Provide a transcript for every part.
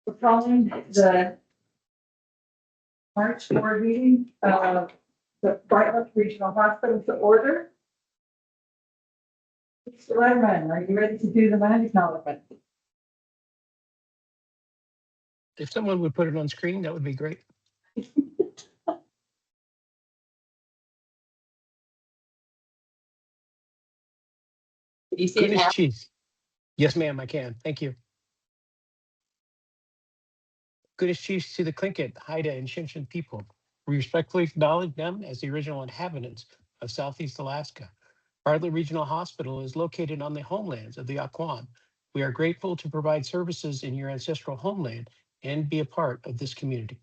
We're calling the March board meeting of the Bartlett Regional Hospital to order. Mr. Letterman, are you ready to do the land acknowledgement? If someone would put it on screen, that would be great. You see it Goodness now? cheese. Yes, ma'am, I can. Thank you. Goodness cheese to the Tlingit, Haida, and Shinshin people. We respectfully acknowledge them as the original inhabitants of Southeast Alaska. Bartlett Regional Hospital is located on the homelands of the Aquan. We are grateful to provide services in your ancestral homeland and be a part of this community.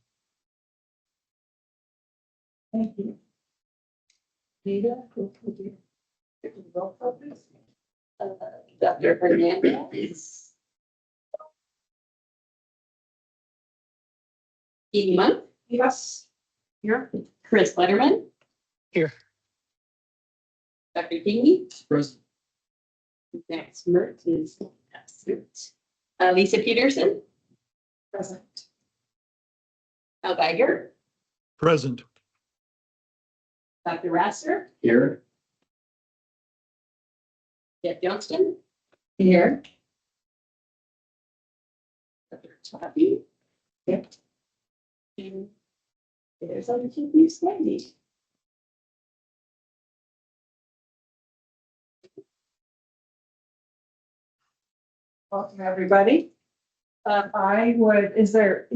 Thank you. Rita, who could you get the roll call, please? Dr. Hernandez. Edie Monk, Yes. Here. Chris Letterman. Here. Dr. Kingy. Present. Max Mert is absent. Lisa Peterson, Present. Al Geiger, Present. Dr. Rasser, Here. Jeff Johnston, Here. Dr. Tavi. Yep. And there's other two new standing. Welcome, everybody. Is there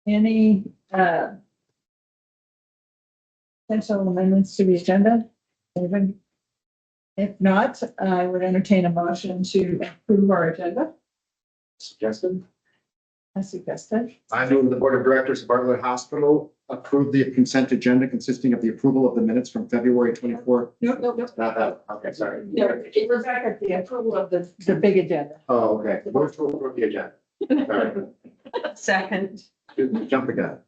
any potential amendments to the agenda? Anyone? If not, I would entertain a motion to approve our agenda. Suggested. I suggested. I move the Board of Directors of Bartlett Hospital approve the consent agenda consisting of the approval of the minutes from February 24th. Nope, nope, nope. Not that, okay, sorry. We're back at the approval of the big agenda. Oh, okay. Move to approve the agenda. Sorry. Second. Jump the gun.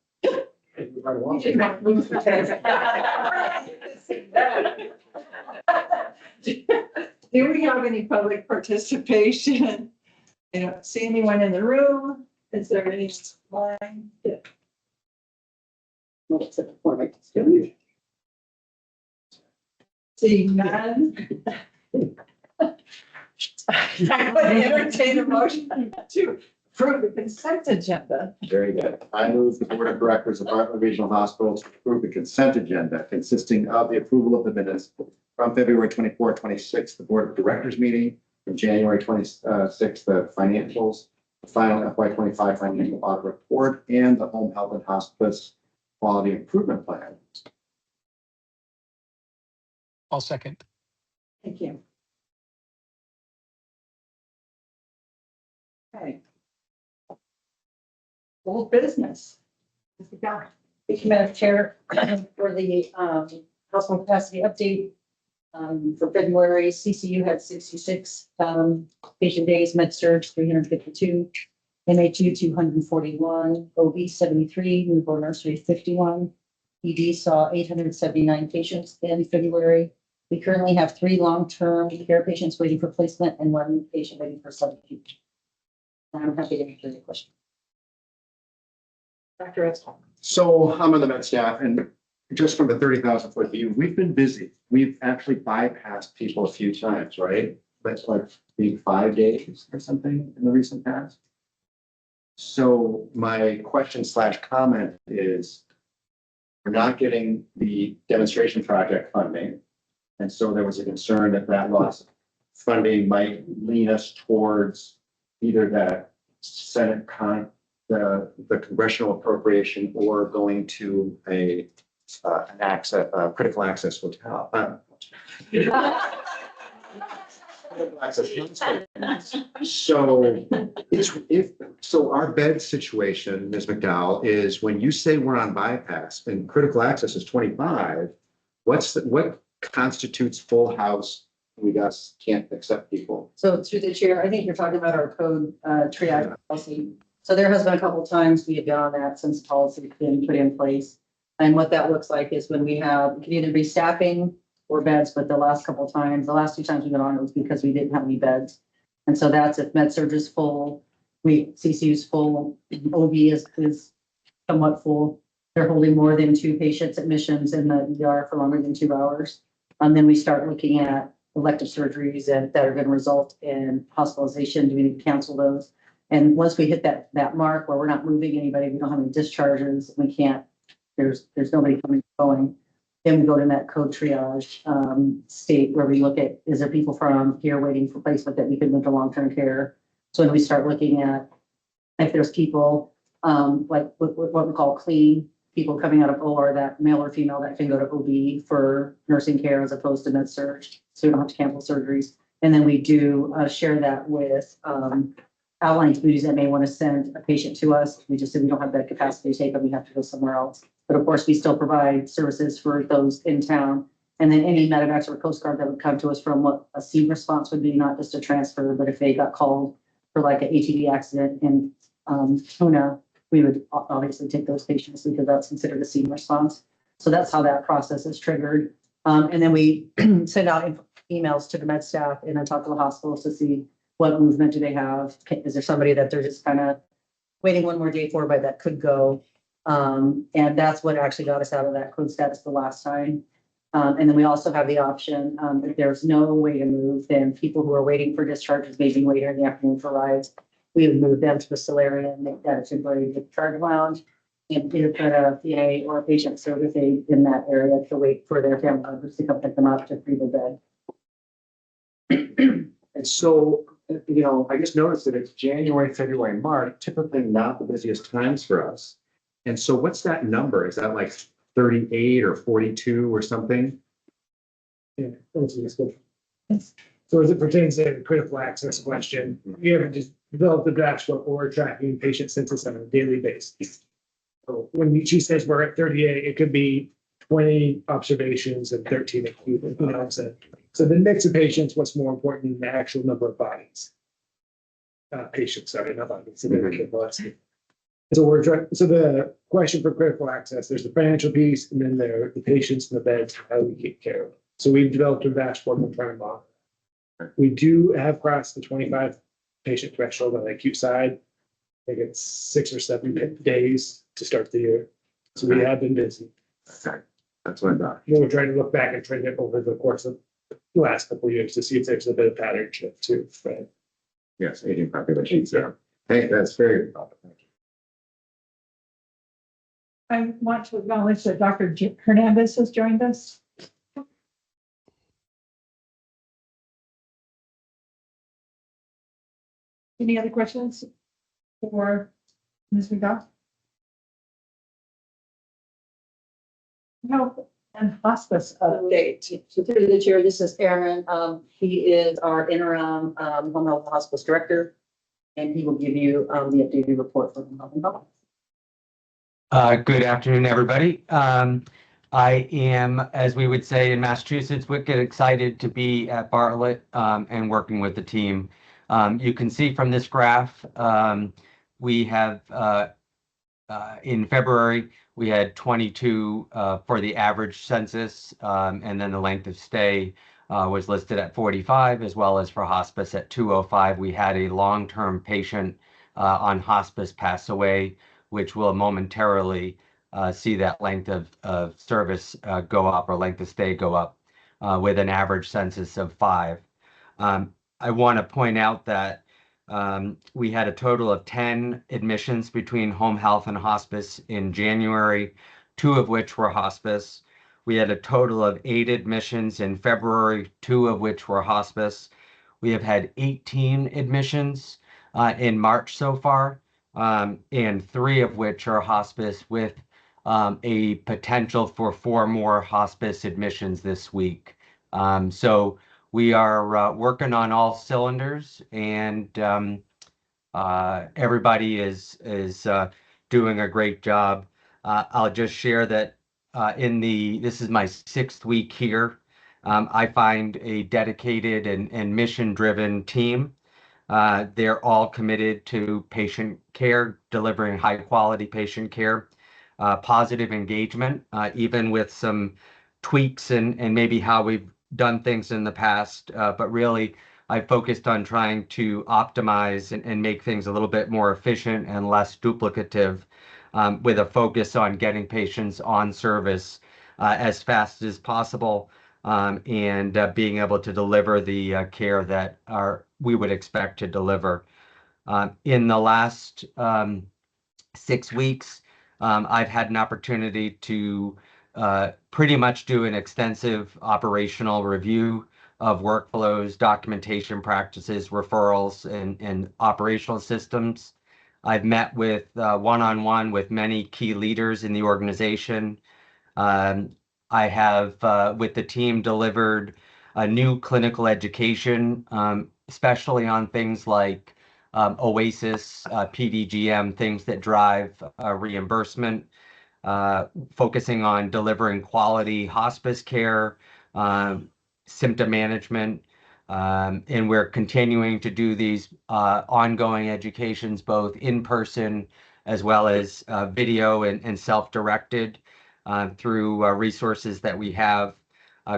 Do we have any public participation? I don't see anyone in the room. Is there any line? What's it for? Like, it's good. Seeing none. I would entertain a motion to approve the consent agenda. Very good. I move the Board of Directors of Bartlett Regional Hospital to approve the consent agenda consisting of the approval of the minutes from February 24, 26, the Board of Directors meeting, from January 26, the financials, the final FY 25 financial audit report, and the home health and hospice quality improvement plan. I'll second. Thank you. Okay. Old business. Mr. Guy. Thank you, Madam Chair, for the household capacity update. For February, CCU had 66 patient days, med surge 352, MHU 241, OB 73, newborn nursery 51. ED saw 879 patients in February. We currently have 3 long-term care patients waiting for placement and 1 patient waiting for substitute. I'm happy to answer your question. Dr. Eston. So I'm on the med staff, and just from the 30,000-foot view, we've been busy. We've actually bypassed people a few times, right? That's like maybe 5 days or something in the recent past. So my question / comment is, we're not getting the demonstration project funding. And so there was a concern that that loss of funding might lean us towards either that Senate the congressional appropriation or going to an critical access hotel. Critical access So so our bed situation, Ms. McDowell, is when you say we're on bypass and critical access is 25, what constitutes full house? We just can't accept people. So through the chair, I think you're talking about our code triage policy. So there has been a couple of times we have been on that since the policy has been put in place. And what that looks like is when we can either be staffing or beds, but the last 2 times we've been on it was because we didn't have any beds. And so that's if med surg is full CCU's full, OB is somewhat full. They're holding more than 2 patients admissions in the ER for longer than 2 hours. And then we start looking at elective surgeries that are going to result in hospitalization. Do we need to cancel those? And once we hit that mark where we're not moving anybody, we don't have any discharges, we can't, there's nobody coming and going. Then we go to that code triage state where we look at, is there people from here waiting for placement that we could move to long-term care? So then we start looking at if there's people like what we call clean, people coming out of OR, that male or female that can go to OB for nursing care as opposed to med surg, so we don't have to cancel surgeries. And then we do share that with outlying communities that may want to send a patient to us. We just said we don't have that capacity to take them, we have to go somewhere else. But of course, we still provide services for those in town. And then any medevacs or Coast Guard that would come to us from what a scene response would be, not just a transfer, but if they got called for like an ATV accident in Puna, we would obviously take those patients because that's considered a scene response. So that's how that process is triggered. And then we send out emails to the med staff and then talk to the hospitals to see what movement do they have. Is there somebody that they're just kind of waiting one more day for, but that could go? And that's what actually got us out of that code status the last time. And then we also have the option, if there's no way to move, then people who are waiting for discharges, maybe later in the afternoon for rides, we would move them to the Solarium and make that a temporary discharge lounge. And either put a PA or a patient service aide in that area to wait for their family members to come pick them up to free their bed. And so, I just noticed that it's January, February, March, typically not the busiest times for us. And so what's that number? Is that like 38 or 42 or something? Yeah, that's a discussion. Yes. So as it pertains to the critical access question, we haven't just developed the dashboard where we're tracking patient census on a daily basis. So when she says we're at 38, it could be 20 observations and 13 acute, you know what I'm saying? So the mix of patients, what's more important than the actual number of bodies? Patients, sorry, not bodies. So we're trying, so the question for critical access, there's the financial piece and then there are the patients and the beds, how we take care of them. So we've developed a dashboard and trying to monitor. We do have crossed the 25 patient threshold on the acute side. I think it's 6 or 7 days to start the year. So we have been busy. Okay, that's what I thought. We're trying to look back and trend it over the course of the last couple of years to see if there's a bit of pattern shift too, right? Yes, aging population. So, hey, that's very. I want to acknowledge that Dr. Hernandez has joined us. Any other questions for Ms. McGough? Health and hospice update. So through the chair, this is Aaron. He is our interim home health hospice director. And he will give you the updated report from home health. Good afternoon, everybody. I am, as we would say in Massachusetts, wicked excited to be at Bartlett and working with the team. You can see from this graph, we have in February, we had 22 for the average census, and then the length of stay was listed at 45, as well as for hospice at 205. We had a long-term patient on hospice pass away, which will momentarily see that length of service go up or length of stay go up with an average census of 5. I want to point out that we had a total of 10 admissions between home health and hospice in January, 2 of which were hospice. We had a total of 8 admissions in February, 2 of which were hospice. We have had 18 admissions in March so far, and 3 of which are hospice with a potential for 4 more hospice admissions this week. So we are working on all cylinders, and everybody is doing a great job. I'll just share that this is my 6th week here. I find a dedicated and mission-driven team. They're all committed to patient care, delivering high-quality patient care, positive engagement, even with some tweaks and maybe how we've done things in the past, but really I focused on trying to optimize and make things a little bit more efficient and less duplicative, with a focus on getting patients on service as fast as possible, and being able to deliver the care that we would expect to deliver. In the last 6 weeks, I've had an opportunity to pretty much do an extensive operational review of workflows, documentation practices, referrals, and operational systems. I've met with one-on-one with many key leaders in the organization. I have, with the team, delivered a new clinical education, especially on things like OASIS, PDGM, things that drive reimbursement, focusing on delivering quality hospice care, symptom management, and we're continuing to do these ongoing educations, both in person as well as video and self-directed through resources that we have.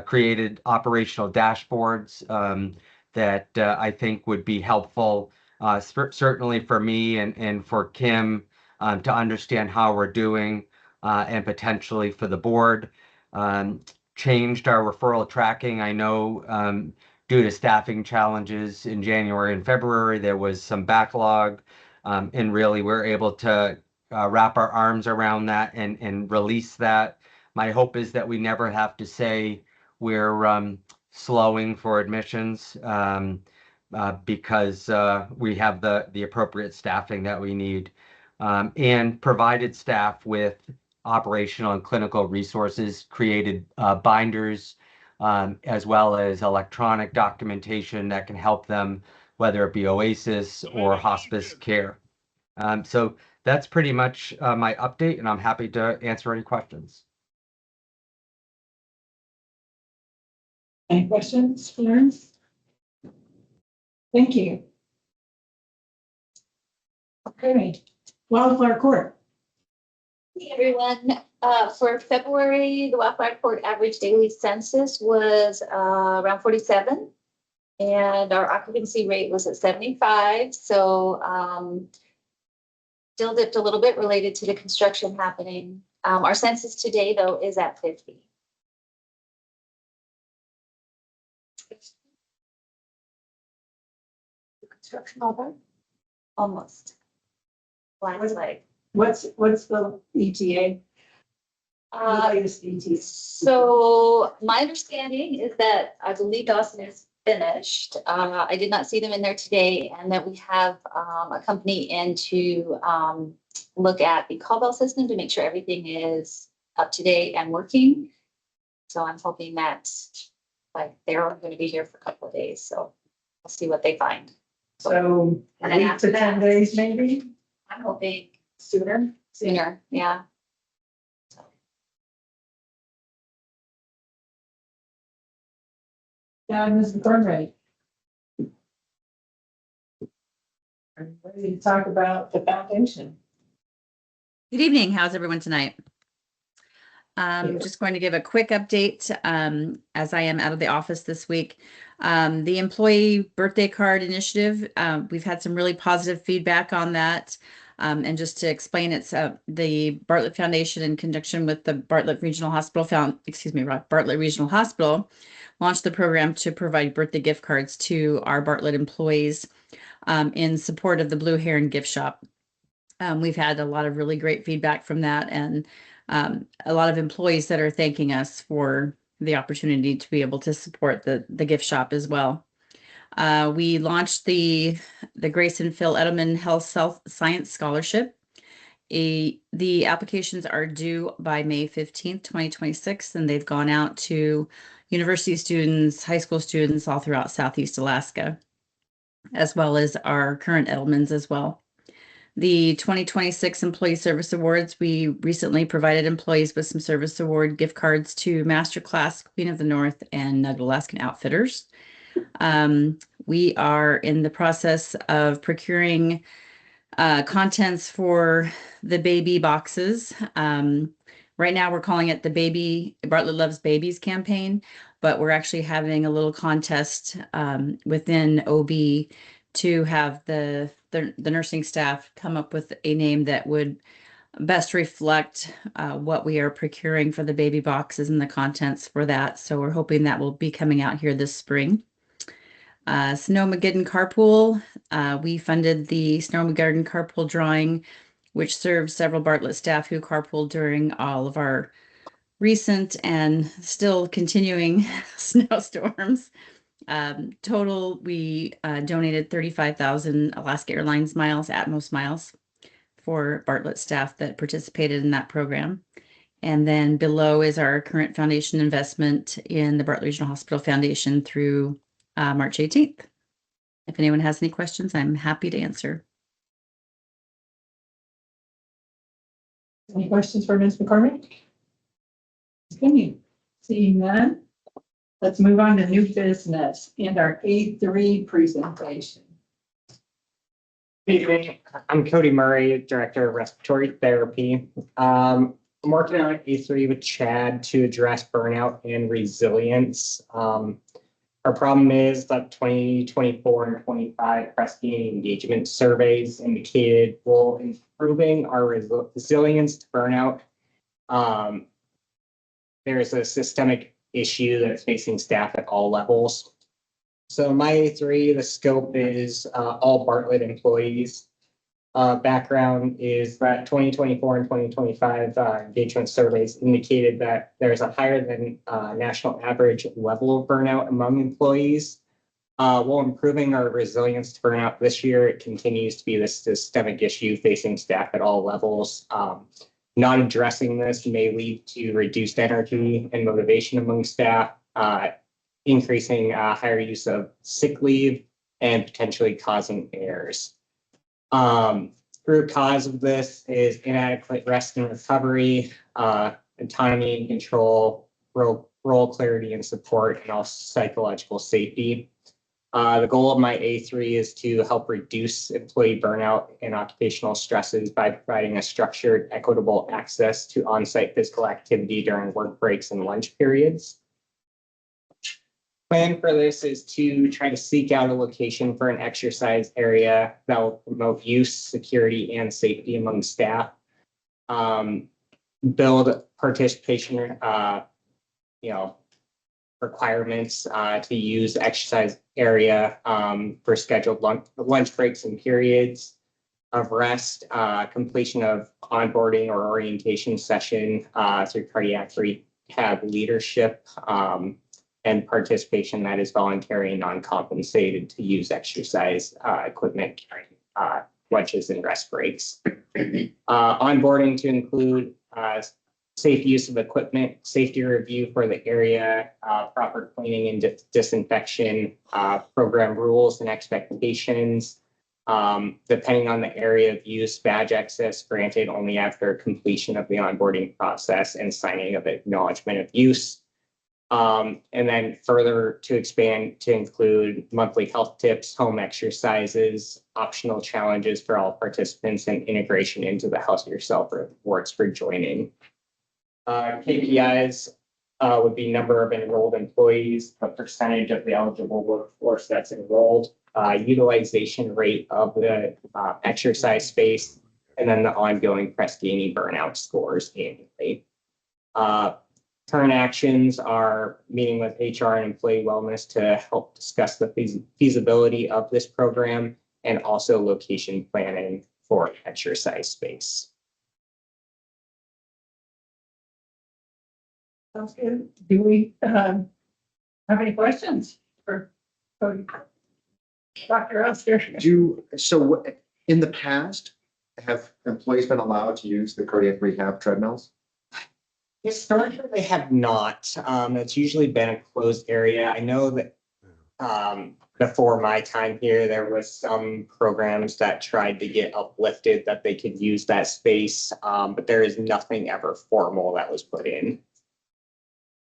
Created operational dashboards that I think would be helpful, certainly for me and for Kim, to understand how we're doing, and potentially for the board. Changed our referral tracking. I know due to staffing challenges in January and February, there was some backlog, and really we're able to wrap our arms around that and release that. My hope is that we never have to say we're slowing for admissions, because we have the appropriate staffing that we need, and provided staff with operational and clinical resources, created binders, as well as electronic documentation that can help them, whether it be OASIS or hospice care. So that's pretty much my update, and I'm happy to answer any questions. Any questions, Florence? Thank you. Okay, Wildflower Court. Hey, everyone. For February, the Wildflower Court average daily census was around 47. And our occupancy rate was at 75. So still dipped a little bit related to the construction happening. Our census today, though, is at 50. Construction over? Almost. Last like. What's the ETA? The latest ETA? So my understanding is that I believe Dawson is finished. I did not see them in there today, and that we have a company in to look at the call bell system to make sure everything is up to date and working. So I'm hoping that they're going to be here for a couple of days. So we'll see what they find. So And then 8 after to 10 that- days, maybe I'm hoping sooner. sooner. Yeah. So, Yeah, Mrs. Thornwright. Are you ready to talk about the foundation? Good evening. How's everyone tonight? Yeah. Just going to give a quick update as I am out of the office this week. The employee birthday card initiative, we've had some really positive feedback on that. And just to explain, it's the Bartlett Foundation in conjunction with the Bartlett Regional Hospital Bartlett Regional Hospital launched the program to provide birthday gift cards to our Bartlett employees in support of the Blue Heron gift shop. We've had a lot of really great feedback from that, and a lot of employees that are thanking us for the opportunity to be able to support the gift shop as well. We launched the Grace and Phil Edelman Health Science Scholarship. The applications are due by May 15th, 2026, and they've gone out to university students, high school students all throughout Southeast Alaska, as well as our current Edelmans as well. The 2026 Employee Service Awards, we recently provided employees with some service award gift cards to Masterclass, Queen of the North, and Nugget Alaskan Outfitters. We are in the process of procuring contents for the baby boxes. Right now we're calling it the Bartlett Loves Babies campaign. but we're actually having a little contest within OB to have the nursing staff come up with a name that would best reflect what we are procuring for the baby boxes and the contents for that. So we're hoping that will be coming out here this spring. Snow-Mageddon Carpool. We funded the Snow-Mageddon Carpool drawing, which served several Bartlett staff who carpooled during all of our recent and still continuing snowstorms. Total, we donated 35,000 Alaska Airlines miles, Atmos miles, for Bartlett staff that participated in that program. And then below is our current foundation investment in the Bartlett Regional Hospital Foundation through March 18th. If anyone has any questions, I'm happy to answer. Any questions for Ms. McCormick? Okay, seeing none, let's move on to new business and our A3 presentation. Good evening. I'm Cody Murray, Director of Respiratory Therapy. I'm working on A3 with Chad to address burnout and resilience. Our problem is that 2024 and 25 Presti engagement surveys indicated while improving our resilience to burnout, there is a systemic issue that's facing staff at all levels. So my A3, the scope is all Bartlett employees. Background is that 2024 and 2025 engagement surveys indicated that there's a higher than national average level of burnout among employees. While improving our resilience to burnout this year, it continues to be this systemic issue facing staff at all levels. Not addressing this may lead to reduced energy and motivation among staff, increasing higher use of sick leave, and potentially causing errors. Root cause of this is inadequate rest and recovery, autonomy and control, role clarity and support, and also psychological safety. The goal of my A3 is to help reduce employee burnout and occupational stresses by providing a structured, equitable access to on-site physical activity during work breaks and lunch periods. Plan for this is to try to seek out a location for an exercise area that will promote use, security, and safety among staff. Build participation, requirements to use exercise area for scheduled lunch breaks and periods of rest, completion of onboarding or orientation session through cardiac rehab leadership, and participation that is voluntary and non-compensated to use exercise equipment during lunches and rest breaks. Onboarding to include safe use of equipment, safety review for the area, proper cleaning and disinfection, program rules and expectations. Depending on the area of use, badge access granted only after completion of the onboarding process and signing of acknowledgement of use. And then further to expand to include monthly health tips, home exercises, optional challenges for all participants, and integration into the House Yourself rewards for joining. KPIs would be number of enrolled employees, the percentage of the eligible workforce that's enrolled, utilization rate of the exercise space, and then the ongoing Presti burnout scores annually. Current actions are meeting with HR and employee wellness to help discuss the feasibility of this program and also location planning for exercise space. Sounds good. Do we have any questions for Cody? Dr. Oster? In the past, have employees been allowed to use the cardiac rehab treadmills? Historically, they have not. It's usually been a closed area. I know that before my time here, there was some programs that tried to get uplifted that they could use that space, but there is nothing ever formal that was put in.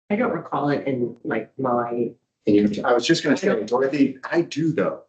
I don't recall it in like my. I was just gonna say, Dorothy, I do though.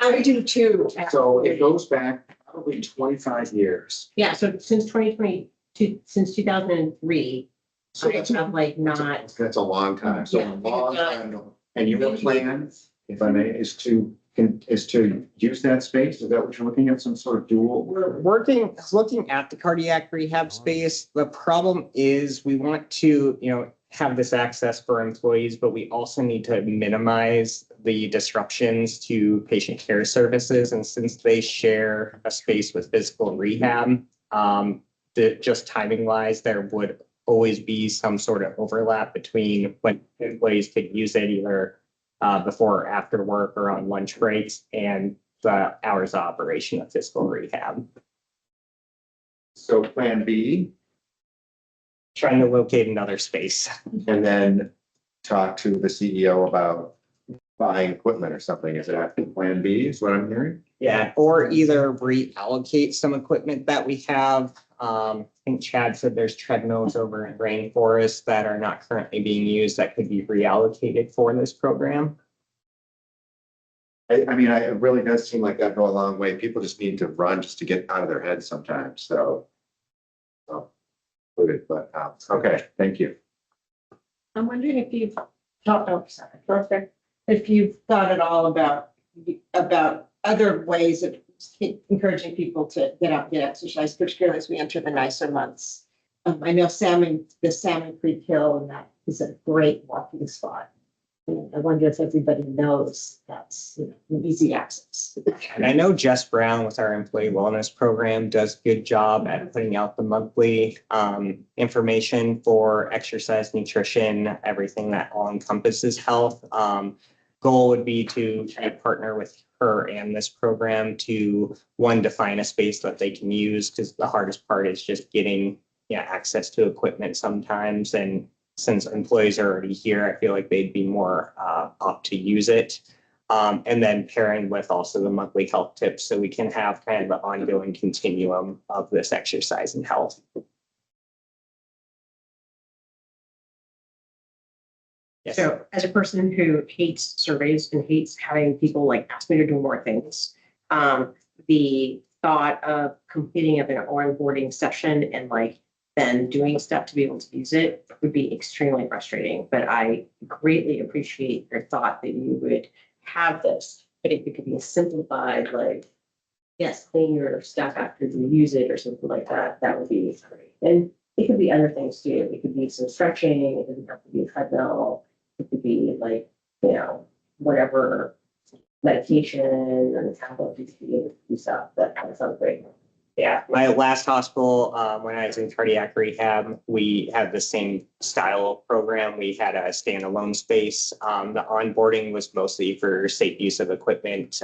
I do too. So it goes back probably 25 years. Yeah, so since 2022, since 2003, So I have like not, That's a long time, so a Yeah, long because, time. And your plan, if I may, is to use that space? Is that what you're looking at, some sort of dual? We're looking at the cardiac rehab space. The problem is we want to, have this access for employees, but we also need to minimize the disruptions to patient care services. And since they share a space with physical rehab, just timing wise, there would always be some sort of overlap between when employees could use it either before or after work or on lunch breaks and the hours of operation of physical rehab. So plan B, Trying to locate another space. and then talk to the CEO about buying equipment or something. Is that plan B is what I'm hearing? Yeah, or either reallocate some equipment that we have. I think Chad said there's treadmills over in Rainforest that are not currently being used that could be reallocated for this program. I mean, it really does seem like that'd go a long way. People just need to run just to get out of their heads sometimes, so. But, okay, thank you. I'm wondering if you've talked, oh, sorry, perfect. If you've thought at all about other ways of encouraging people to get out and get exercise, particularly as we enter the nicer months. I know the Salmon Creek Hill, and that is a great walking spot. And I wonder if everybody knows that's, an easy access. And I know Jess Brown with our employee wellness program does a good job at putting out the monthly information for exercise, nutrition, everything that all encompasses health. Goal would be to try to partner with her and this program to define a space that they can use, because the hardest part is just getting access to equipment sometimes. And since employees are already here, I feel like they'd be more up to use it. And then pairing with also the monthly health tips, so we can have kind of the ongoing continuum of this exercise and health. Yes. So as a person who hates surveys and hates having people like ask me to do more things, the thought of completing of an onboarding session and then doing stuff to be able to use it would be extremely frustrating. But I greatly appreciate your thought that you would have this, but if it could be simplified, yes, clean your stuff after you use it or something like that, that would be great. And it could be other things too. It could be some stretching. It doesn't have to be a treadmill. It could be whatever medication and a tablet you could be able to do stuff. That kind of sounds great. Yeah, my last hospital, when I was in cardiac rehab, we had the same style of program. We had a standalone space. The onboarding was mostly for safe use of equipment,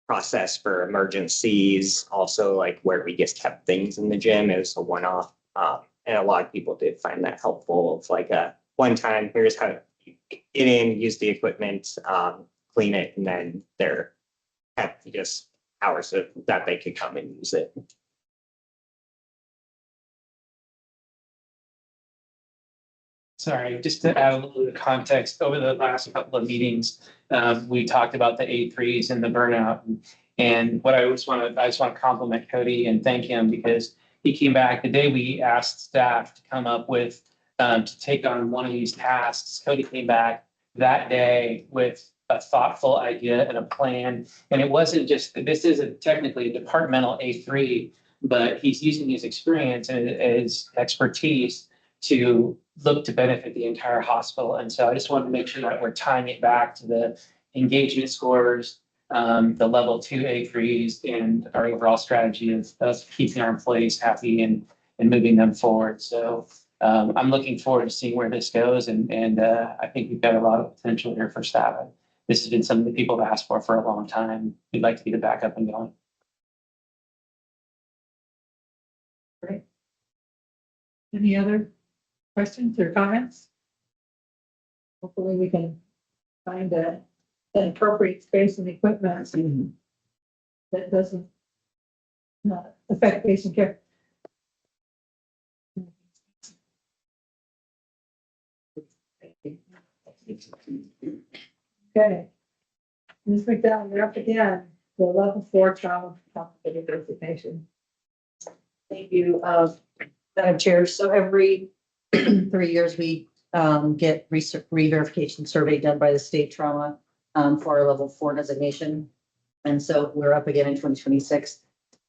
process for emergencies, also where we just kept things in the gym as a one-off. And a lot of people did find that helpful of a one time, here's how to get in, use the equipment, clean it, and then they're have just hours of that they could come and use it. Sorry, just to add a little bit of context, over the last couple of meetings, we talked about the A3s and the burnout. And what I just want to compliment Cody and thank him, because he came back the day we asked staff to come up with, to take on one of these tasks. Cody came back that day with a thoughtful idea and a plan. And it wasn't just, this isn't technically a departmental A3, but he's using his experience and his expertise to look to benefit the entire hospital. And so I just wanted to make sure that we're tying it back to the engagement scores, the level 2 A3s, and our overall strategy of keeping our employees happy and moving them forward. So I'm looking forward to seeing where this goes. And I think we've got a lot of potential here for staff. This has been something that people have asked for a long time. We'd like to get it back up and going. Great. Any other questions or comments? Hopefully we can find an appropriate space and equipment that doesn't affect patient care. Okay. Ms. McDowell, you're up again, the level 4 trauma complicated designation. Thank you, Madam Chair. So every 3 years, we get re-verification survey done by the state trauma for our level 4 designation. And so we're up again in 2026.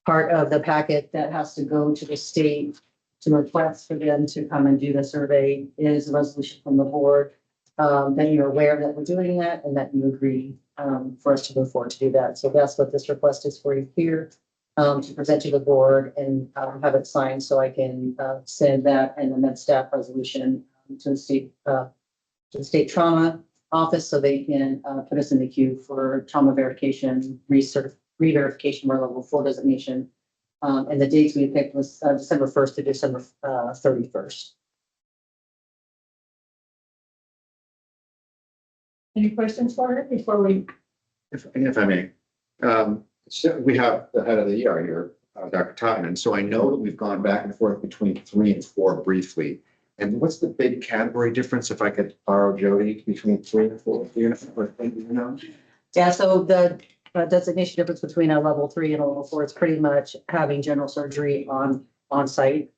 Part of the packet that has to go to the state to request for them to come and do the survey is a resolution from the board that you're aware that we're doing that and that you agree for us to move forward to do that. So that's what this request is for you here, to present to the board and have it signed so I can send that and the med staff resolution to the state trauma office so they can put us in the queue for trauma verification, re-verification of our level 4 designation. And the dates we picked was December 1st to December 31st. Any questions for her before we? If I may, so we have the head of the ER here, Dr. Tottenham. So I know that we've gone back and forth between 3 and 4 briefly. And what's the big category difference, if I could borrow Jody, between 3 and 4? Do you know? Yeah, so the designation difference between a level 3 and a level 4 is pretty much having general surgery on site.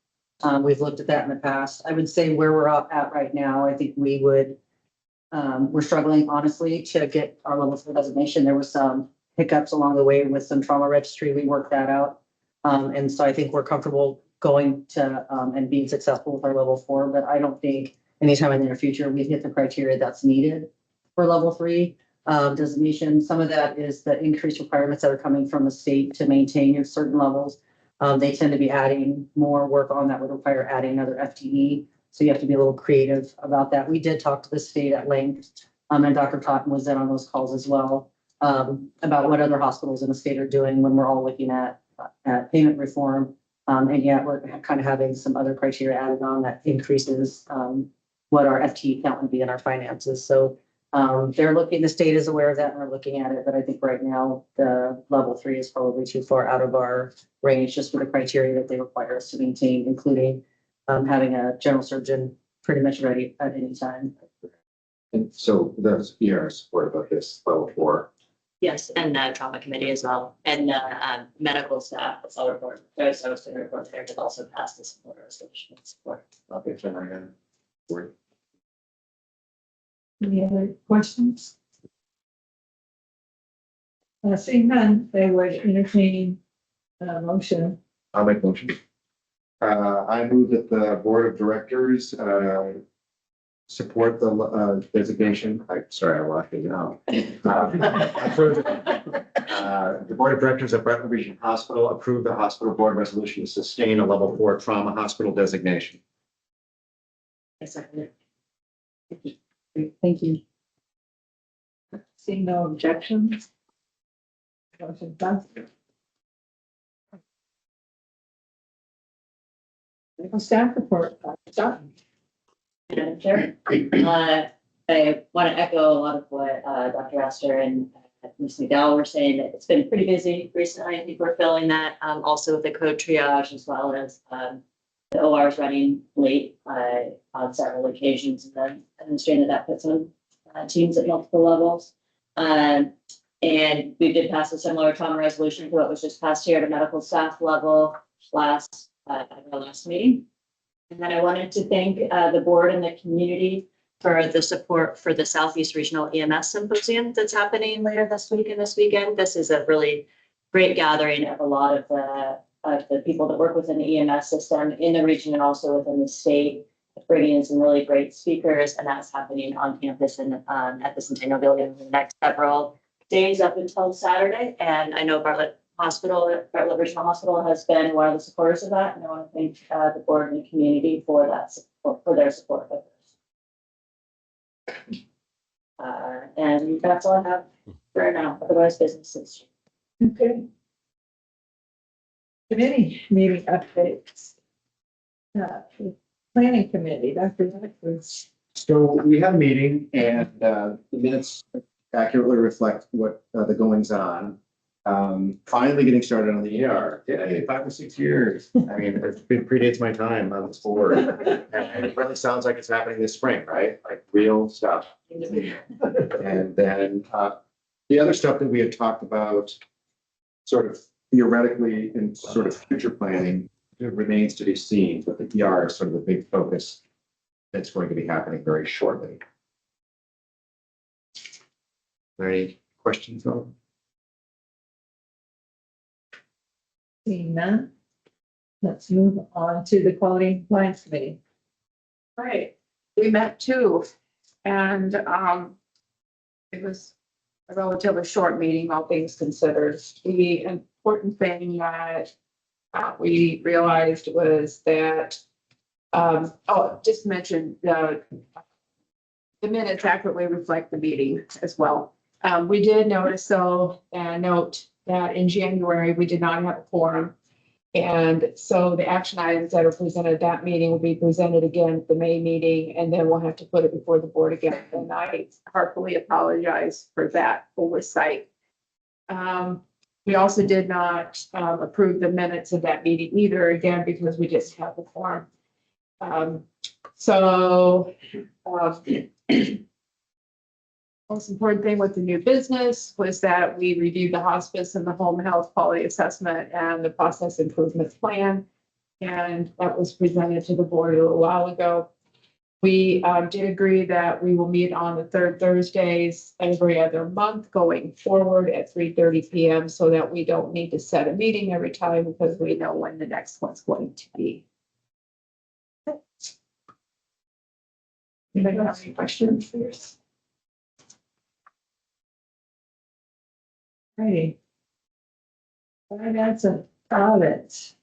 We've looked at that in the past. I would say where we're at right now, I think we would, we're struggling honestly to get our level 4 designation. There was some hiccups along the way with some trauma registry. We worked that out. And so I think we're comfortable going to and being successful with our level 4, but I don't think anytime in the near future we hit the criteria that's needed for level 3 designation. Some of that is the increased requirements that are coming from the state to maintain your certain levels. They tend to be adding more work on that would require adding another FTE. So you have to be a little creative about that. We did talk to the state at length, and Dr. Totten was in on those calls as well, about what other hospitals in the state are doing when we're all looking at payment reform. And yet we're kind of having some other criteria added on that increases what our FTE count would be in our finances. So they're looking, the state is aware of that and we're looking at it, but I think right now the level 3 is probably too far out of our range just for the criteria that they require us to maintain, including having a general surgeon pretty much ready at any time. And so there's ER support about this level 4. Yes, and the trauma committee as well, and medical staff, it's all report, there's also a report there that also passed the support resolution and support. Okay, so I got it. Any other questions? Seeing none, they would entertain a motion. I'll make motion. I move that the board of directors support the designation. Sorry, I lost it now. The board of directors of Bartlett Regional Hospital approve the hospital board resolution to sustain a level 4 trauma hospital designation. I second it. Thank you. Seeing no objections. Motion passed. Medical staff report, Dr. Dutton. Madam Chair, I want to echo a lot of what Dr. Astor and Ms. McDowell were saying, that it's been pretty busy recently. I think we're feeling that also with the code triage as well as the ORs running late on several occasions, and then the strain that puts on teams at multiple levels. And we did pass a similar trauma resolution to what was just passed here at a medical staff level at our last meeting. And then I wanted to thank the board and the community for the support for the Southeast Regional EMS Symposium that's happening later this week and this weekend. This is a really great gathering of a lot of the people that work within the EMS system in the region and also within the state, bringing in some really great speakers, and that's happening on campus and at the Centennial Building in the next several days up until Saturday. And I know Bartlett Regional Hospital has been one of the supporters of that, and I want to thank the board and the community for that support, for their support of this. And that's all I have for now. Otherwise, businesses. Okay. Committee meeting updates. Planning committee, Dr. Dutton. So we had a meeting and the minutes accurately reflect what the goings on. Finally getting started on the ER. Yeah, 5 or 6 years. I mean, it predates my time on this board. And it really sounds like it's happening this spring, right? Like real stuff. And then the other stuff that we had talked about sort of theoretically in sort of future planning, it remains to be seen, but the ER is sort of the big focus that's going to be happening very shortly. Are there any questions on? Seeing none. Let's move on to the Quality and Compliance Committee. Right, we met too, and it was a relatively short meeting, all things considered. The important thing that we realized was that, just mention the minutes accurately reflect the meeting as well. We did notice though, and note that in January, we did not have a quorum. And so the action items that are presented at that meeting will be presented again at the May meeting, and then we'll have to put it before the board again. And I heartfully apologize for that oversight. We also did not approve the minutes of that meeting either, again, because we just have the form. Most important thing with the new business was that we reviewed the hospice and the home health quality assessment and the process improvement plan. And that was presented to the board a little while ago. We did agree that we will meet on the third Thursdays every other month going forward at 3:30 p.m. so that we don't need to set a meeting every time because we know when the next one's going to be. Anybody have any questions first? Righty. Finance and audit.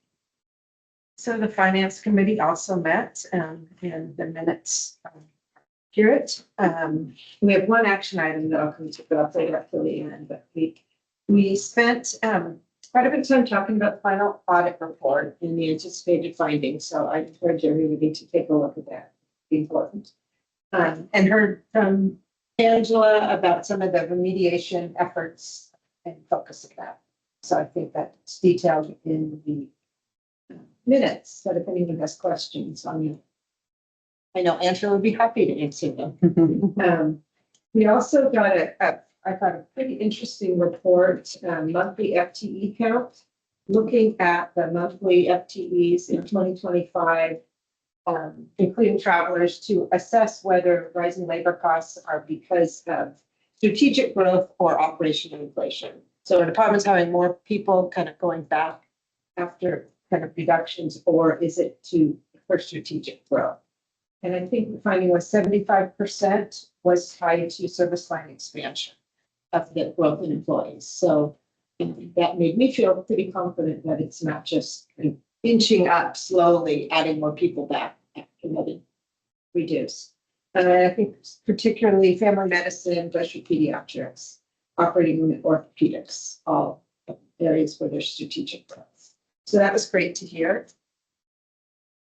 So the finance committee also met, and the minutes hear it. We have one action item that I'll come to, but I'll say that till the end, but we spent quite a bit of time talking about the final audit report and the anticipated findings, so I encourage everybody to take a look at that. It's important. And heard from Angela about some of the remediation efforts and focus of that. So I think that's detailed in the minutes, but if anyone has questions on it, I know Angela would be happy to answer them. We also got I thought a pretty interesting report, monthly FTE count, looking at the monthly FTEs in 2025, including travelers, to assess whether rising labor costs are because of strategic growth or operational inflation. So the department's having more people kind of going back after kind of reductions, or is it for strategic growth? And I think the finding was 75% was tied to service line expansion of the growth in employees. So that made me feel pretty confident that it's not just inching up slowly, adding more people back after letting reduce. I think particularly family medicine, special pediatrics, operating room and orthopedics, all areas where there's strategic growth. So that was great to hear.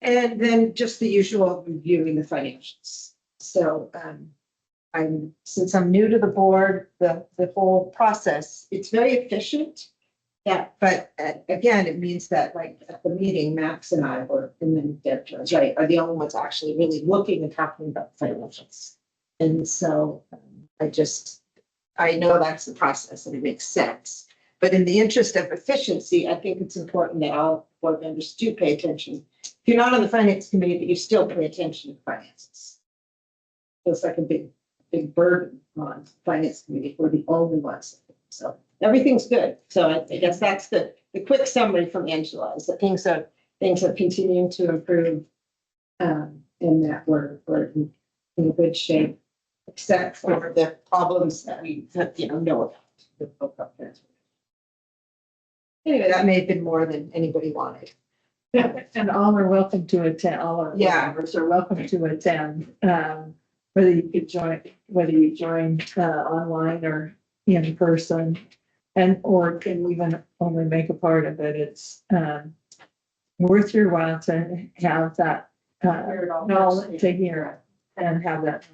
And then just the usual reviewing the financials. So since I'm new to the board, the whole process, it's very efficient. Yeah, but again, it means that like at the meeting, Max and I were, and then Deb Jones, right, are the only ones actually really looking and talking about financials. And so I know that's the process and it makes sense. But in the interest of efficiency, I think it's important that all board members do pay attention. If you're not on the finance committee, but you still pay attention to finances. It's like a big burden on the finance committee. We're the only ones. So everything's good. So I guess that's the quick summary from Angela is that things are continuing to improve, and that we're in good shape, except for the problems that we know about. Anyway, that may have been more than anybody wanted. And all are welcome to attend, all our members are welcome to attend, whether you join online or in person, and or can even only make a part of it. It's worth your while to have that knowledge to hear it and have that.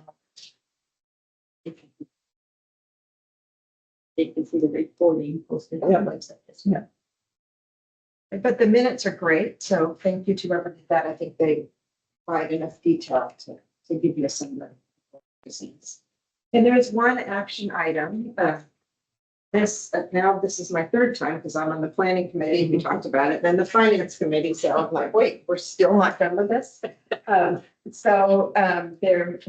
They can see the recording posted on Yeah. the website. Yeah. But the minutes are great, so thank you to whoever did that. I think they provide enough detail to give you a summary. And there's one action item now this is my third time because I'm on the planning committee. We talked about it, then the finance committee. So I'm like, wait, we're still not done with this. There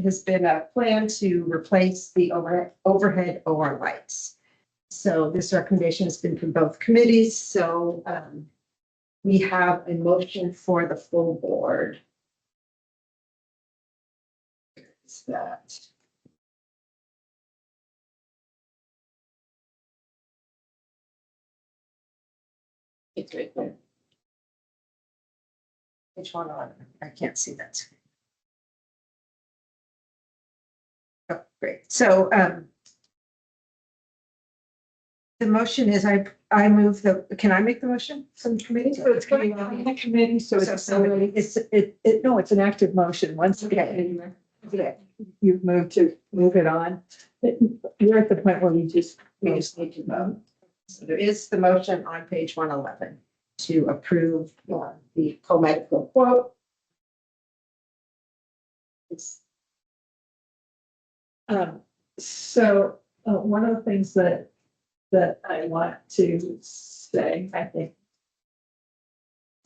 has been a plan to replace the overhead lights. So this recommendation has been from both committees. So we have a motion for the full board. Is that? It's right there. Which one on? I can't see that. Oh, great. So the motion is I move the, can I make the motion from the committee? So it's going on the committee, so it's an active motion. Once again, you've moved to move it on. But you're at the point where we just need to vote. So there is the motion on page 111 to approve the co-medical quote. So one of the things that I want to say, I think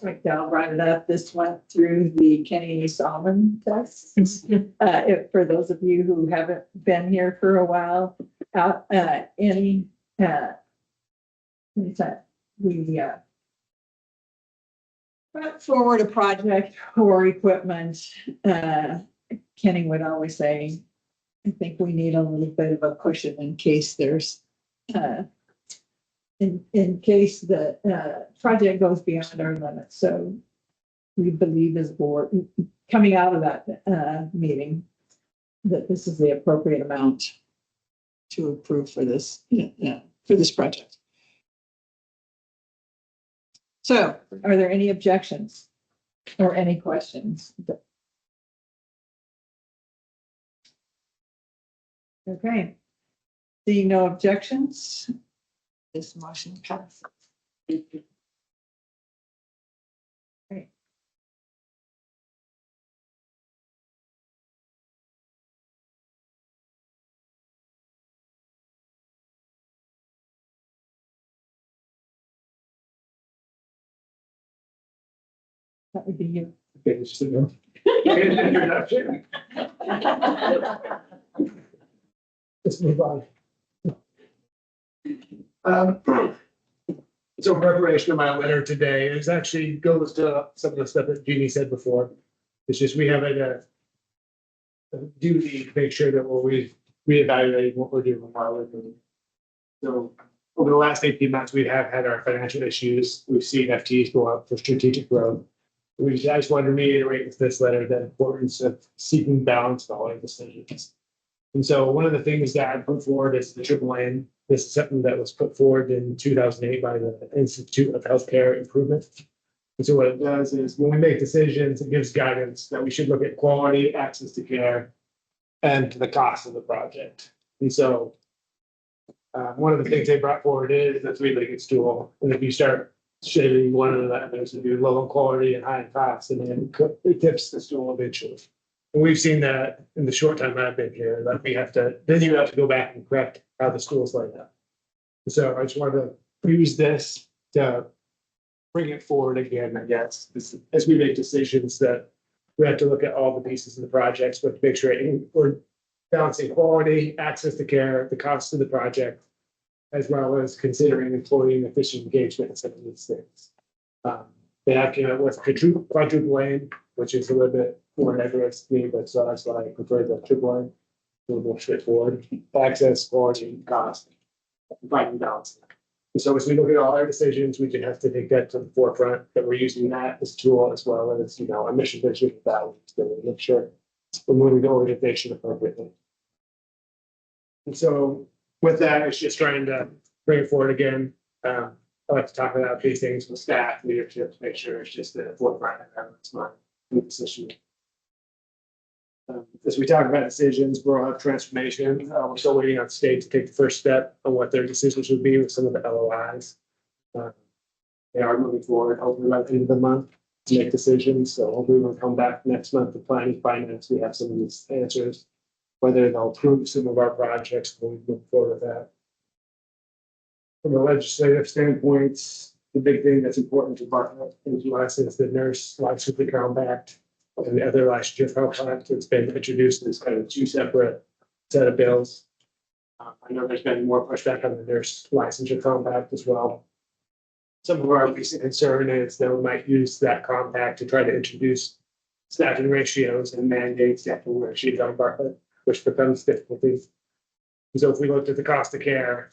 McDowell brought it up, this went through the Kenny Solomon test. For those of you who haven't been here for a while, we brought forward a project or equipment. Kenny would always say, I think we need a little bit of a cushion in case there's in case the project goes beyond our limits. So we believe as board, coming out of that meeting, that this is the appropriate amount to approve for this project. So are there any objections or any questions? Okay. Seeing no objections, this motion passes. Great. That would be you. Okay, just a minute. Introduction. Let's move on. So preparation of my letter today is actually goes to some of the stuff that Jeannie said before. It's just we have a duty to make sure that we're reevaluating what we're doing while we're doing. So over the last 18 months, we have had our financial issues. We've seen FTEs go up for strategic growth. I just wanted to reiterate with this letter the importance of seeking balance in all our decisions. And so one of the things that I put forward is the AAA. This is something that was put forward in 2008 by the Institute of Healthcare Improvement. And so what it does is when we make decisions, it gives guidance that we should look at quality, access to care, and the cost of the project. And so one of the things they brought forward is the three-legged stool. And if you start shading one of the others to do low in quality and high in cost, and then it tips the stool eventually. And we've seen that in the short time I've been here, that we have to, then you have to go back and correct how the school's laid out. So I just wanted to use this to bring it forward again, I guess, as we make decisions that we have to look at all the pieces of the projects, but to make sure we're balancing quality, access to care, the cost of the project, as well as considering employee and efficient engagement and some of these things. They have came up with quadruple aim, which is a little bit more rigorous to me, but so that's why I prefer the triple aim. A little more straightforward. Access, quality, cost, finding balance. And so as we look at all our decisions, we just have to take that to the forefront, that we're using that as a tool as well as, a mission vision values to make sure we're moving the organization appropriately. And so with that, it's just trying to bring it forward again. I like to talk about these things with staff, leadership, to make sure it's just the forefront of everyone's mind in the decision. As we talk about decisions, we'll have transformation. We're still waiting on state to take the first step on what their decisions would be with some of the LOIs. They are moving forward, hopefully by the end of the month to make decisions. So hopefully we'll come back next month to planning finance. We have some of these answers, whether they'll approve some of our projects when we move forward with that. From a legislative standpoint, the big thing that's important to Bartlett and to us is the nurse licensure compact and the other licensure compact that's been introduced as kind of two separate set of bills. I know there's been more pushback on the nurse licensure compact as well. Some of our recent concern is that we might use that compact to try to introduce staffing ratios and mandate staffing ratios on Bartlett, which becomes difficulty. So if we looked at the cost of care,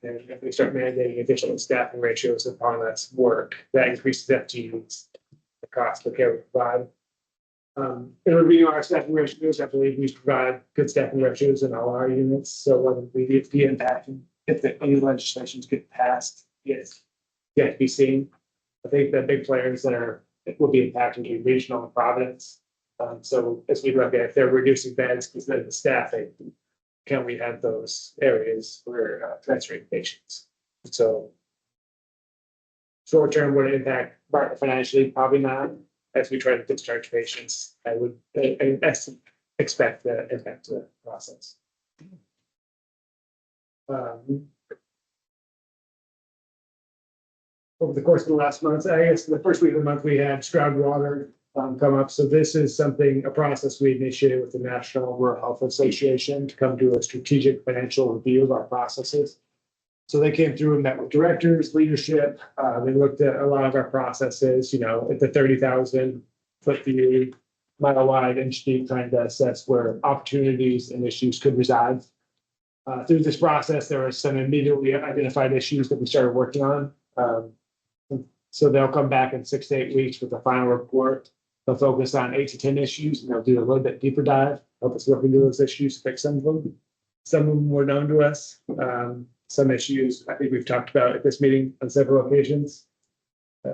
and if we start mandating additional staffing ratios upon us work, that increases FTEs, the cost of care we provide. In reviewing our staffing ratios, I believe we provide good staffing ratios in all our units. So whether we get the impact, if any legislations get passed, it's yet to be seen. I think the big players that are will be impacting the regional and Providence. So as we look at if they're reducing beds because of the staffing, can we have those areas where transferring patients? So short term would it impact Bartlett financially? Probably not. As we try to discharge patients, I would expect the impact to the process. Over the course of the last month, I guess the first week of the month, we had Stroud Water come up. So this is something, a process we initiated with the National Rural Health Association to come to a strategic financial review of our processes. So they came through and met with directors, leadership. They looked at a lot of our processes, you know, at the 30,000 foot view, mile wide, inch deep, trying to assess where opportunities and issues could reside. Through this process, there were some immediately identified issues that we started working on. So they'll come back in 6 to 8 weeks with a final report. They'll focus on 8 to 10 issues and they'll do a little bit deeper dive, help us work into those issues, fix some of them. Some of them were known to us. Some issues I think we've talked about at this meeting on several occasions.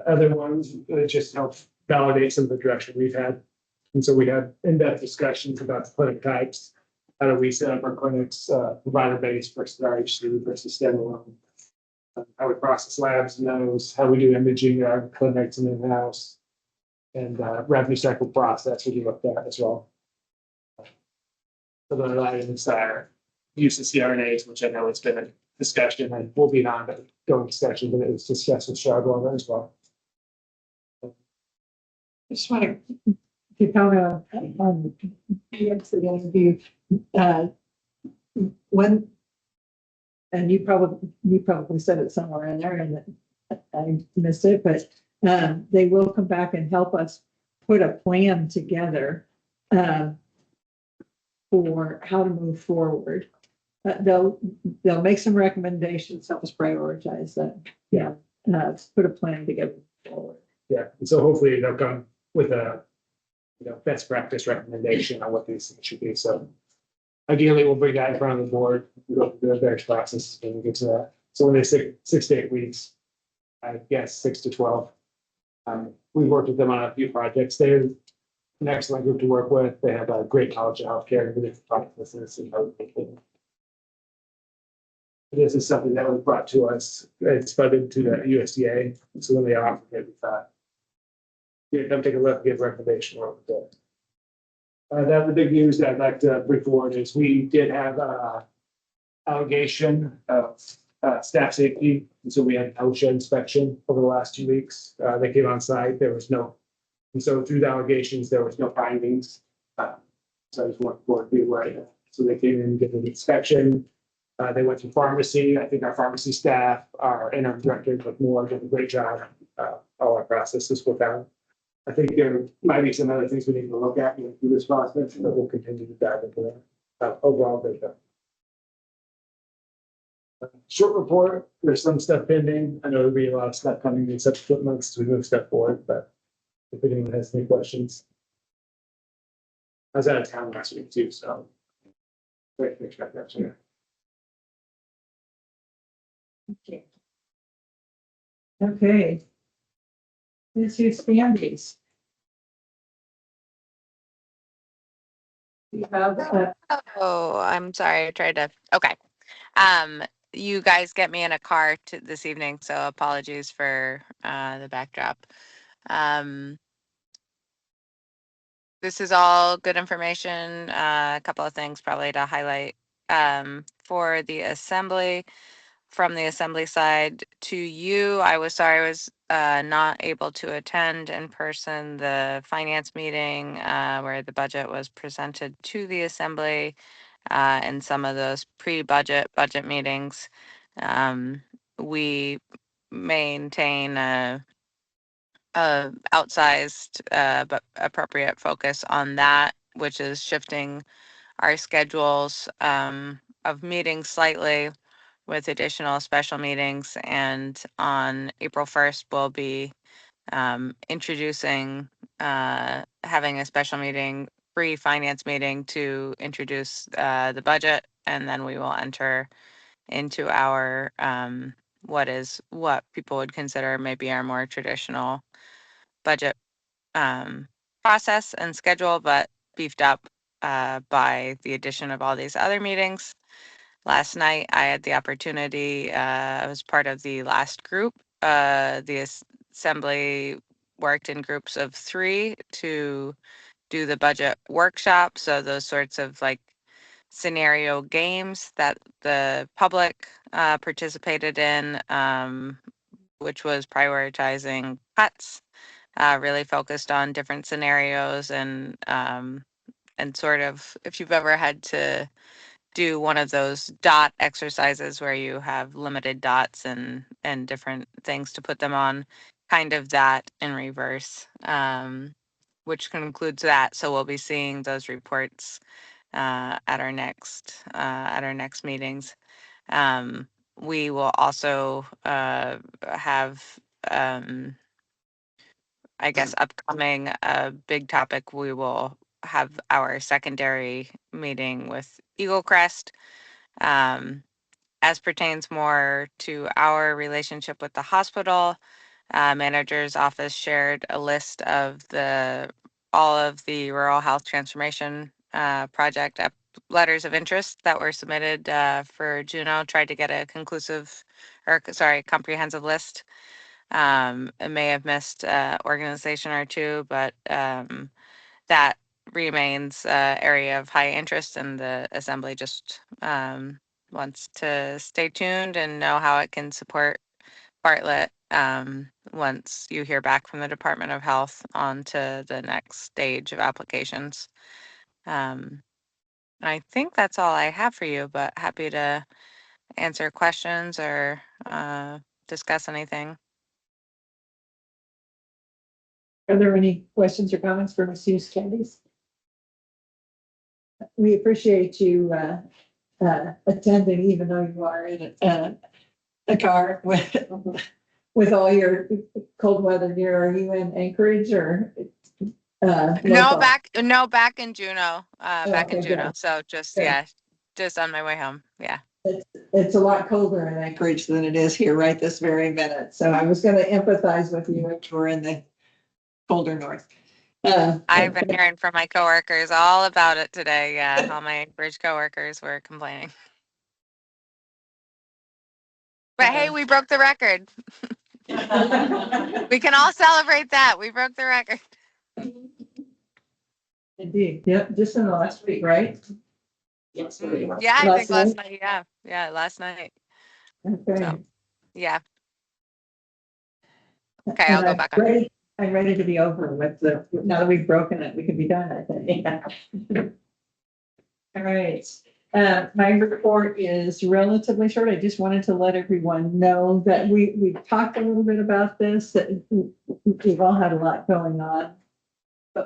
Other ones just help validate some of the direction we've had. And so we had in-depth discussions about the clinic types. How do we set up our clinics, provider-based versus RHC versus standalone? How we process labs in those, how we do imaging in our clinics and in-house, and revenue cycle process we looked at as well. So the items are use of CRNAs, which I know it's been a discussion and will be an ongoing discussion, but it was discussed with Stroud as well. I just want to comment on the accident interview. When, and you probably said it somewhere in there and I missed it, but they will come back and help us put a plan together for how to move forward. They'll make some recommendations, help us prioritize that. Yeah, put a plan together forward. Yeah, and so hopefully they'll come with a best practice recommendation on what these things should be. So ideally, we'll bring that in front of the board, go through the various processes and get to that. So when they say 6 to 8 weeks, I guess 6 to 12. We've worked with them on a few projects. They're an excellent group to work with. They have a great knowledge of healthcare and different processes and how they think. This is something that was brought to us. It's funded to the USDA. So when they offered it, we thought, yeah, come take a look, give a recommendation. That's the big news that I'd like to bring forward is we did have allegation of staff safety. And so we had an OSHA inspection over the last 2 weeks. They came on site. There was no, and so through the allegations, there was no findings. So I just want the board to be aware of that. So they came in and did an inspection. They went to pharmacy. I think our pharmacy staff, our interim director, but more did a great job. All our processes were found. I think there might be some other things we need to look at through this process, but we'll continue to dive into that. Overall, good. Short report, there's some stuff pending. I know there'll be a lot of stuff coming in subsequent months as we move step forward, but if anyone has any questions. I was out of town last week too, so great to expect that soon. Okay. Let's use Standys. You have Oh, I'm sorry. I tried to. Okay. You guys get me in a car this evening, so apologies for the backdrop. This is all good information. A couple of things probably to highlight for the assembly. from the assembly side to you. I was sorry I was not able to attend in person the finance meeting where the budget was presented to the assembly and some of those pre-budget budget meetings. We maintain a outsized but appropriate focus on that, which is shifting our schedules of meetings slightly with additional special meetings. And on April 1st, we'll be introducing, having a special meeting, pre-finance meeting to introduce the budget. And then we will enter into our, what people would consider maybe our more traditional budget process and schedule, but beefed up by the addition of all these other meetings. Last night, I had the opportunity, I was part of the last group. The assembly worked in groups of 3 to do the budget workshop. So those sorts of like scenario games that the public participated in, which was prioritizing cuts, really focused on different scenarios and sort of, if you've ever had to do one of those dot exercises where you have limited dots and different things to put them on, kind of that in reverse, which concludes that. So we'll be seeing those reports at our next meetings. We will also have, I guess, upcoming big topic. We will have our secondary meeting with Eagle Crest, as pertains more to our relationship with the hospital. Manager's office shared a list of all of the rural health transformation project letters of interest that were submitted for Juneau. Tried to get a comprehensive list. It may have missed organization or 2, but that remains area of high interest, and the assembly just wants to stay tuned and know how it can support Bartlett once you hear back from the Department of Health on to the next stage of applications. I think that's all I have for you, but happy to answer questions or discuss anything. Are there any questions or comments for Ms. Hughes Candies? We appreciate you attending, even though you are in a car with all your cold weather gear. Are you in Anchorage or? No, back in Juneau, back in okay, Juneau. good. So just, Good. yeah, just on my way home. Yeah. It's a lot colder in Anchorage than it is here right this very minute. So I was going to empathize with you if you were in the colder north. I've been hearing from my coworkers all about it today. Yeah, all my Anchorage coworkers were complaining. But hey, we broke the record. We can all celebrate that. We broke the record. Indeed. Yep. Just in the last week, right? Yes. Yeah, I think last night. Yeah, last night. Okay. So, yeah. Okay, I'll go back on. I'm ready to be over with now that we've broken it, we can be done, I think. All right. My report is relatively short. I just wanted to let everyone know that we talked a little bit about this, that we've all had a lot going on.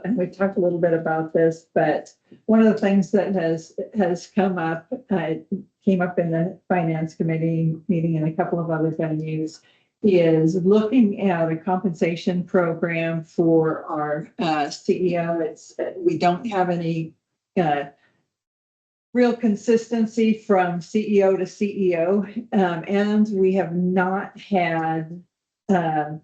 And we talked a little bit about this, but one of the things that has come up, came up in the finance committee meeting and a couple of other venues, is looking at a compensation program for our CEO. We don't have any real consistency from CEO to CEO, and we have not had a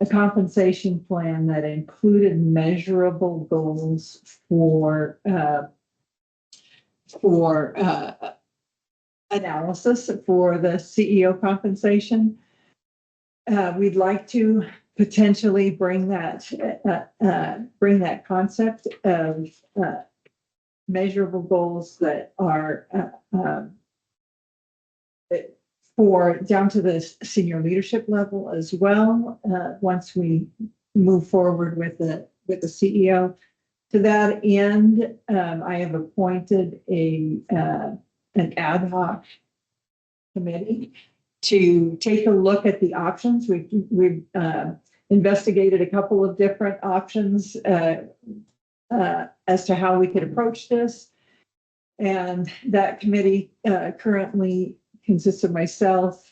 compensation plan that included measurable goals for analysis for the CEO compensation. We'd like to potentially bring that concept of measurable goals that are for down to the senior leadership level as well, once we move forward with the CEO. To that end, I have appointed an ad hoc committee to take a look at the options. We've investigated a couple of different options as to how we could approach this. And that committee currently consists of myself,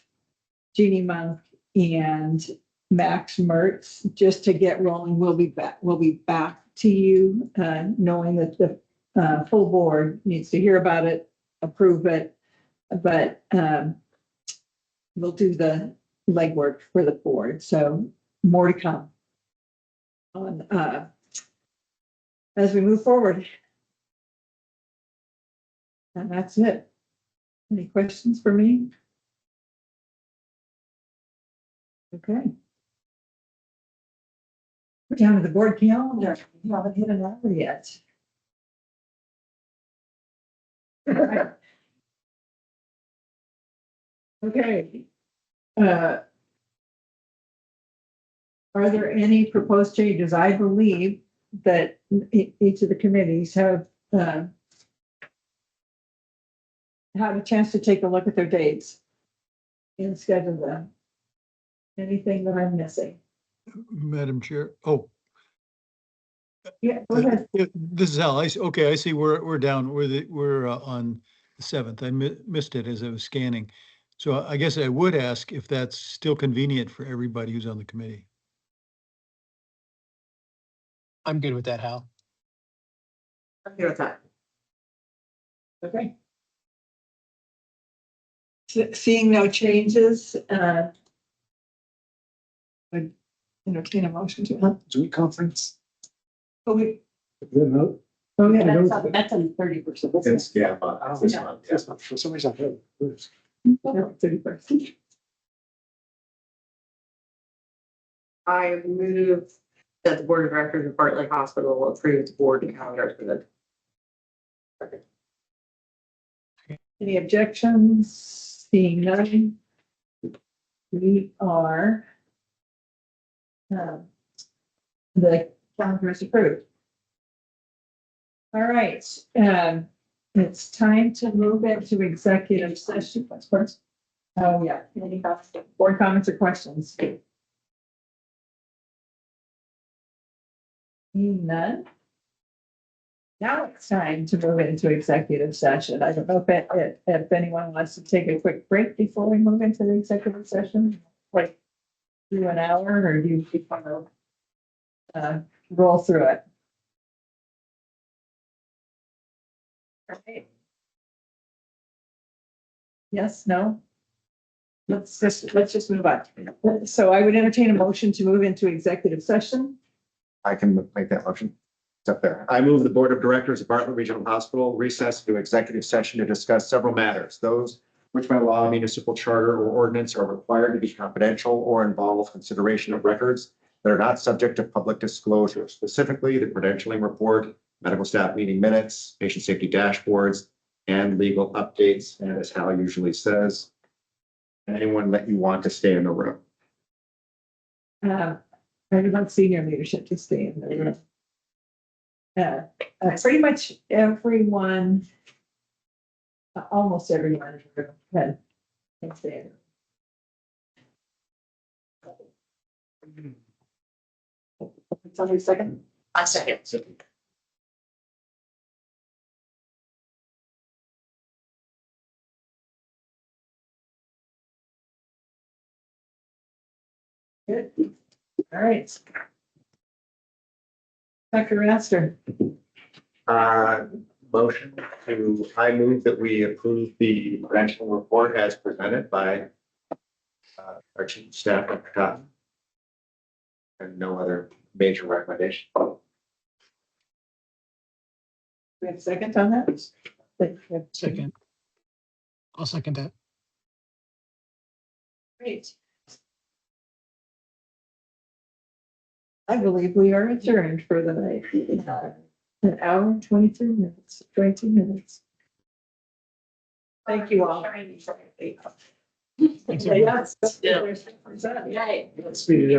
Jeannie Monk, and Max Mertz. Just to get rolling, we'll be back to you, knowing that the full board needs to hear about it, approve it, but we'll do the legwork for the board. So more to come on as we move forward. And that's it. Any questions for me? Okay. We're down to the board calendar. We haven't hit an hour yet. All right. Okay. Are there any proposed changes? I believe that each of the committees have had a chance to take a look at their dates and schedule them. Anything that I'm missing? Madam Chair. Yeah, go ahead. This is Al. Okay, I see we're down. We're on the 7th. I missed it as I was scanning. So I guess I would ask if that's still convenient for everybody who's on the committee. I'm good with that, Hal. I'm here with that. Okay. Seeing no changes, would entertain a motion to. Zoom conference. Oh, wait. No, Oh, yeah. That's on 30%. It's, yeah, this Yeah. month, yeah. for some reason, I heard it. 30%. I move that the board of directors of Bartlett Hospital approve the board calendar for the. Any objections? Seeing none. We are. The calendar is approved. All right, it's time to move into executive session. First. Oh, yeah. Any board comments or questions? Seeing none. Now it's time to move into executive session. I don't know if anyone wants to take a quick break before we move into the executive session, like do an hour, or do you want to roll through it? Okay. Yes, no? Let's just move on. So I would entertain a motion to move into executive session. I can make that motion. It's up there. I move the Board of Directors of Bartlett Regional Hospital recess to executive session to discuss several matters. Those which by law, municipal charter, or ordinance are required to be confidential or involve consideration of records that are not subject to public disclosure, specifically the credentialing report, medical staff meeting minutes, patient safety dashboards, and legal updates. And as Hal usually says, anyone that you want to stay in the room. I want senior leadership to stay in the room. Pretty much everyone, almost everyone in the room can stay in the room. Somebody second? I second. Good. All right. Dr. Raster. Motion I move that we approve the credentialing report as presented by our chief of staff, Dr. Cotton. And no other major recommendation. We have a second on that? Second. I'll second that. Great. I believe we are adjourned for the night. An hour and 22 minutes, 20 minutes. Thank you all. Yes. Right. Speed it up.